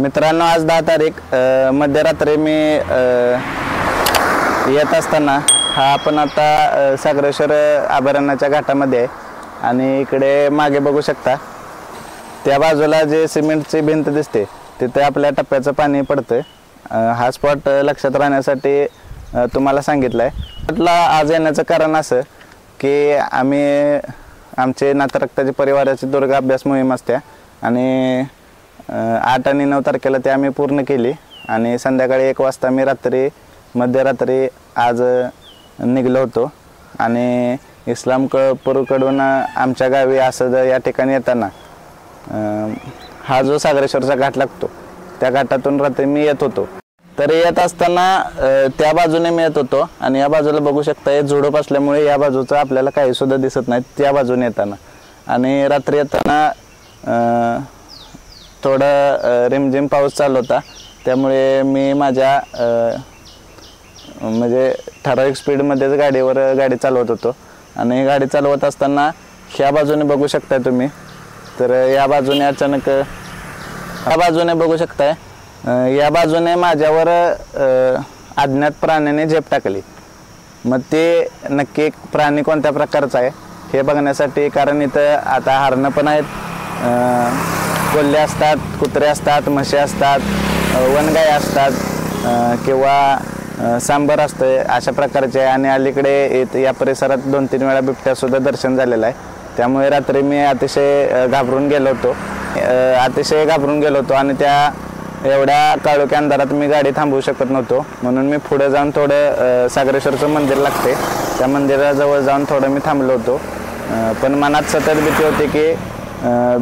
मित्रांनो, आज 10 तारीख मध्यरात्री मी येत असताना हा आपण आता सागरेश्वर अभयारण्याच्या घाटामध्ये आहे आणि इकडे मागे बघू शकता त्या बाजूला जे सिमेंटची भिंत दिसते तिथे आपल्या टप्प्याचं पाणी पडतं। हा स्पॉट लक्षात राहण्यासाठी तुम्हाला सांगितलं आहे। आज येण्याचं कारण असं की आम्ही आमचे नातरक्ताची परिवाराची दुर्ग अभ्यास मोहीम असते आणि 8 आणि 9 तारखेला ते आम्ही पूर्ण केली आणि संध्याकाळी 1 वाजता मी मध्यरात्री आज निघलो होतो आणि इस्लामपूरकडून आमच्या गावी असं या ठिकाणी येताना हा जो सागरेश्वरचा घाट लागतो त्या घाटातून रात्री मी येत होतो। तर येत असताना त्या बाजूने मी येत होतो आणि या बाजूला बघू शकता हे झुडूप असल्यामुळे या बाजूचं आपल्याला काही सुद्धा दिसत नाही त्या बाजूने येताना। आणि रात्री येताना थोडा रिमझिम पाऊस चालू होता त्यामुळे मी माझ्या म्हणजे ठराविक स्पीडमध्येच गाडी चालवत होतो आणि गाडी चालवत असताना ह्या बाजूने बघू शकताय तुम्ही। तर या बाजूने अचानक या बाजूने बघू शकताय या बाजूने माझ्यावर अज्ञात प्राण्याने झेप टाकली। मग ते नक्की प्राणी कोणत्या प्रकारचा आहे हे बघण्यासाठी, कारण इथं आता हरणं पण आहेत, कोल्हे असतात, कुत्रे असतात, म्हशी असतात, वनगाई असतात किंवा सांबर असतं अशा प्रकारचे। आणि अलीकडे या परिसरात 2-3 वेळा बिबट्यासुद्धा दर्शन झालेलं आहे। त्यामुळे रात्री मी अतिशय घाबरून गेलो होतो आणि त्या एवढ्या काळोख्या अंधारात मी गाडी थांबवू शकत नव्हतो, म्हणून मी पुढे जाऊन थोडं सागरेश्वरचं मंदिर लागते त्या मंदिराजवळ जाऊन थोडं मी थांबलो होतो। पण मनात सतत भीती होती की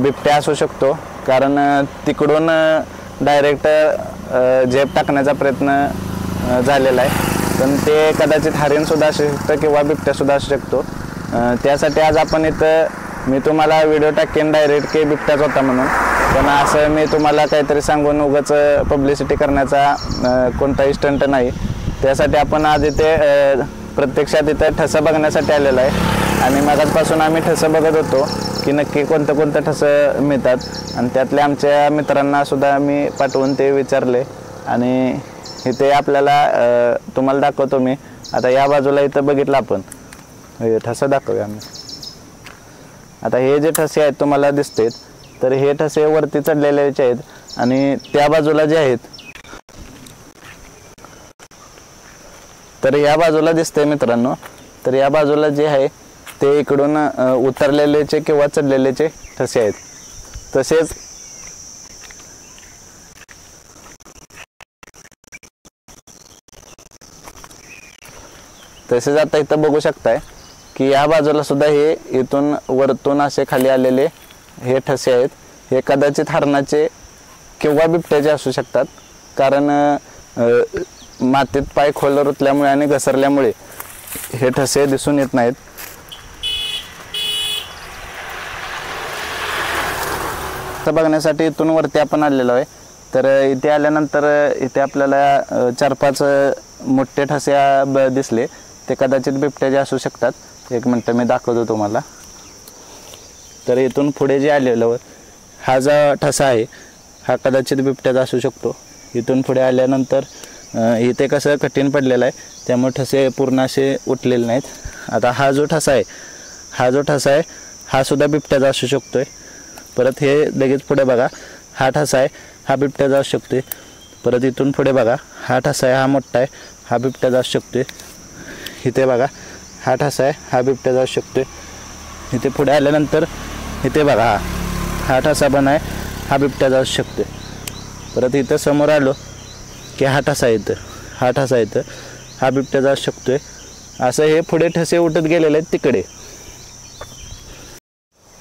बिबट्या असू शकतो, कारण तिकडून डायरेक्ट झेप टाकण्याचा प्रयत्न झालेला आहे, पण ते कदाचित हरिणसुद्धा असू शकतं किंवा बिबट्यासुद्धा असू शकतो। त्यासाठी आज आपण इथं मी तुम्हाला व्हिडिओ टाकेन डायरेक्ट की बिबट्याच होता म्हणून, पण असं मी तुम्हाला काहीतरी सांगून उगाच पब्लिसिटी करण्याचा कोणताही स्टंट नाही। त्यासाठी आपण आज इथे प्रत्यक्षात इथं ठसं बघण्यासाठी आलेलं आहे आणि मागासपासून आम्ही ठसं बघत होतो की नक्की कोणतं ठसं मिळतात आणि त्यातल्या आमच्या मित्रांना सुद्धा मी पाठवून ते विचारले आणि इथे आपल्याला तुम्हाला दाखवतो मी। आता या बाजूला इथं बघितलं आपण ठसं दाखवूया आम्ही। आता हे जे ठसे आहेत तुम्हाला दिसतात, तर हे ठसे वरती चढलेलेचे आहेत आणि त्या बाजूला जे आहेत तर या बाजूला दिसतंय मित्रांनो, तर या बाजूला जे आहे ते इकडून उतरलेलेचे किंवा चढलेलेचे ठसे आहेत। तसेच आता इथं बघू शकताय की या बाजूला सुद्धा हे इथून वरतून असे खाली आलेले हे ठसे आहेत। हे कदाचित हरणाचे किंवा बिबट्याचे असू शकतात, कारण मातीत पाय खोल रुतल्यामुळे आणि घसरल्यामुळे हे ठसे दिसून येत नाहीत। बघण्यासाठी इथून वरती आपण आलेलो आहे। तर इथे आल्यानंतर इथे आपल्याला 4-5 मोठे ठसे दिसले, ते कदाचित बिबट्याचे असू शकतात। 1 मिनिट मी दाखवतो तुम्हाला। तर इथून पुढे जे आलेलं हा जो ठसा आहे हा कदाचित बिबट्याचा असू शकतो। इथून पुढे आल्यानंतर इथे कसं कठीण पडलेलं आहे त्यामुळे ठसे पूर्ण असे उठलेले नाहीत। आता हा जो ठसा आहे हा सुद्धा बिबट्याचा असू शकतोय। परत हे लगेच पुढे बघा, हा ठसा आहे हा बिबट्याचा असू शकतोय। परत इथून पुढे बघा, हा ठसा आहे हा मोठा आहे हा बिबट्याचा असू शकतोय। इथे बघा, हा ठसा आहे हा बिबट्याचा असू शकतोय। इथे पुढे आल्यानंतर इथे बघा, हा ठसा पण आहे हा बिबट्याचा असू शकतोय। परत इथं समोर आलो की हा ठसा येतं हा बिबट्याचा असू शकतोय। असं हे पुढे ठसे उठत गेलेले आहेत तिकडे।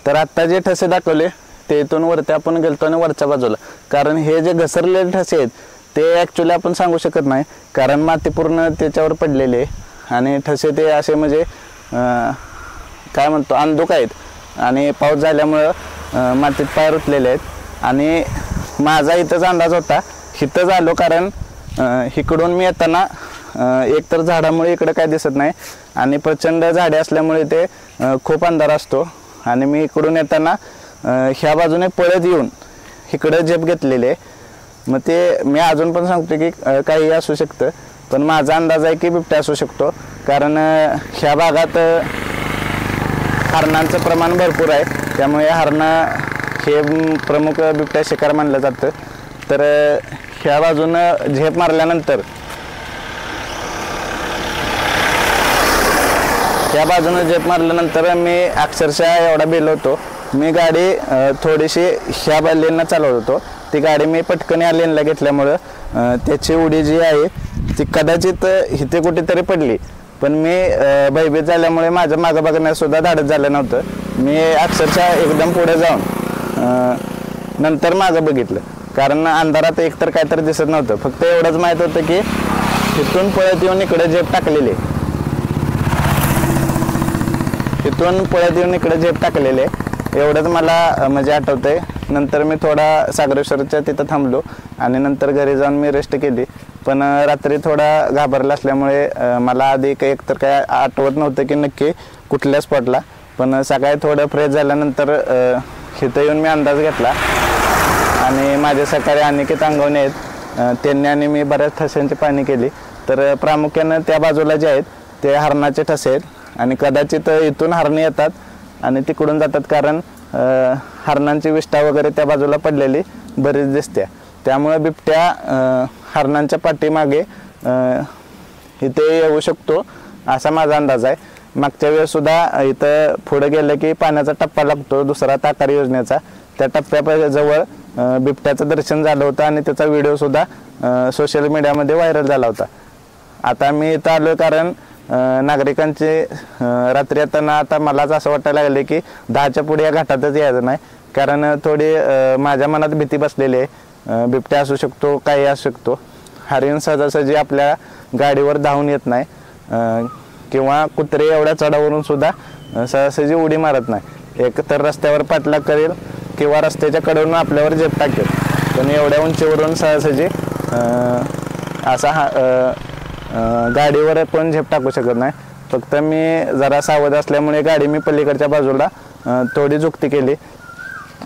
तर आत्ता जे ठसे दाखवले ते इथून वरती आपण गेलतो आणि वरच्या बाजूला, कारण हे जे घसरलेले ठसे आहेत ते ॲक्च्युली आपण सांगू शकत नाही, कारण माती पूर्ण त्याच्यावर पडलेली आहे आणि ठसे ते असे म्हणजे काय म्हणतो अंधुक आहेत आणि पाऊस झाल्यामुळं मातीत पाय रुतलेले आहेत। आणि माझा इथंच अंदाज होता, इथंच आलो कारण इकडून मी येताना एकतर झाडामुळे इकडं काय दिसत नाही आणि प्रचंड झाडे असल्यामुळे ते खूप अंधार असतो आणि मी इकडून येताना ह्या बाजूने पळत येऊन इकडे झेप घेतलेले मग ते मी अजून पण सांगतो की काही असू शकतं, पण माझा अंदाज आहे की बिबट्या असू शकतो. कारण ह्या भागात हरणांचं प्रमाण भरपूर आहे, त्यामुळे हरणं हे प्रमुख बिबट्या शिकार मानलं जातं. तर ह्या बाजूनं झेप मारल्यानंतर मी अक्षरशः एवढा बेलो होतो. मी गाडी थोडीशी ह्या लेनला चालवत होतो. ती गाडी मी पटकन या लेनला घेतल्यामुळं त्याची उडी जी आहे ती कदाचित इथे कुठेतरी पडली, पण मी भयभीत झाल्यामुळे माझं मागं बघण्यासुद्धा धाडस झालं नव्हतं. मी अक्षरशः एकदम पुढे जाऊन नंतर मागं बघितलं, कारण अंधारात एकतर काहीतरी दिसत नव्हतं. फक्त एवढंच माहीत होतं की इथून पळत येऊन इकडे झेप टाकलेले, एवढंच मला म्हणजे आठवतंय. नंतर मी थोडा सागरेश्वरच्या तिथं थांबलो आणि नंतर घरी जाऊन मी रेस्ट केली. पण रात्री थोडा घाबरला असल्यामुळे मला आधी एकतर काय आठवत नव्हतं की नक्की कुठल्या स्पॉटला. पण सकाळी थोडं फ्रेश झाल्यानंतर इथं येऊन मी अंदाज घेतला आणि माझे सकाळी अनिकेत अंगवणे आहेत, त्यांनी आणि मी बऱ्याच ठस्यांची पाहणी केली. तर प्रामुख्यानं त्या बाजूला जे आहेत ते हरणाचे ठसे आहेत आणि कदाचित इथून हरणे येतात आणि तिकडून जातात, कारण हरणांची विष्ठा वगैरे त्या बाजूला पडलेली बरीच दिसते. त्यामुळे बिबट्या हरणांच्या पाठीमागे इथे येऊ शकतो असा माझा अंदाज आहे. मागच्या वेळेसुद्धा इथं पुढे गेलं की पाण्याचा टप्पा लागतो दुसरा ताकारी योजनेचा, त्या टप्प्याजवळ बिबट्याचं दर्शन झालं होतं आणि त्याचा व्हिडिओसुद्धा सोशल मीडियामध्ये व्हायरल झाला होता. आता मी इथं आलो कारण नागरिकांचे रात्री येताना आता मलाच असं वाटायला लागले की 10च्या पुढे या घाटातच यायचं नाही, कारण थोडी माझ्या मनात भीती बसलेली आहे. बिबट्या असू शकतो, काही असू शकतो. हरिण सहजासहजी आपल्या गाडीवर धावून येत नाही किंवा कुत्रे एवढ्या चढावरून सुद्धा सहजासहजी उडी मारत नाही. एक तर रस्त्यावर पाठलाग करेल किंवा रस्त्याच्या कडेवरून आपल्यावर झेप टाकेल, पण एवढ्या उंचीवरून सहजासहजी असा गाडीवर पण झेप टाकू शकत नाही. फक्त मी जरा सावध असल्यामुळे गाडी मी पलीकडच्या बाजूला थोडी झुकती केली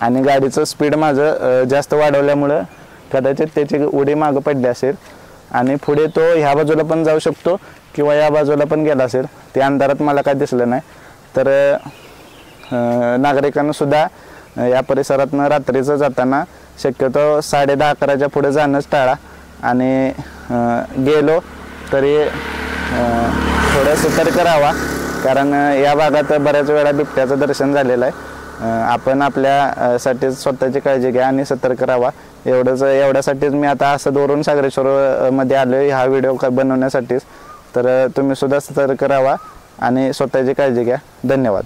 आणि गाडीचं स्पीड माझं जास्त वाढवल्यामुळं कदाचित त्याची उडी मागं पडली असेल आणि पुढे तो ह्या बाजूला पण जाऊ शकतो किंवा या बाजूला पण गेला असेल. ते अंधारात मला काय दिसलं नाही. तर नागरिकांनासुद्धा या परिसरातनं रात्रीचं जाताना शक्यतो 10:30-11च्या पुढे जाणंच टाळा आणि गेलो तरी थोडं सतर्क राहावा, कारण या भागात बऱ्याच वेळा बिबट्याचं दर्शन झालेलं आहे. आपण आपल्यासाठी स्वतःची काळजी घ्या आणि सतर्क राहावा. एवढ्यासाठीच मी आता असं दोरून सागरेश्वरमध्ये आलो आहे हा व्हिडिओ बनवण्यासाठीच. तर तुम्ही सुद्धा सतर्क राहावा आणि स्वतःची काळजी घ्या. धन्यवाद.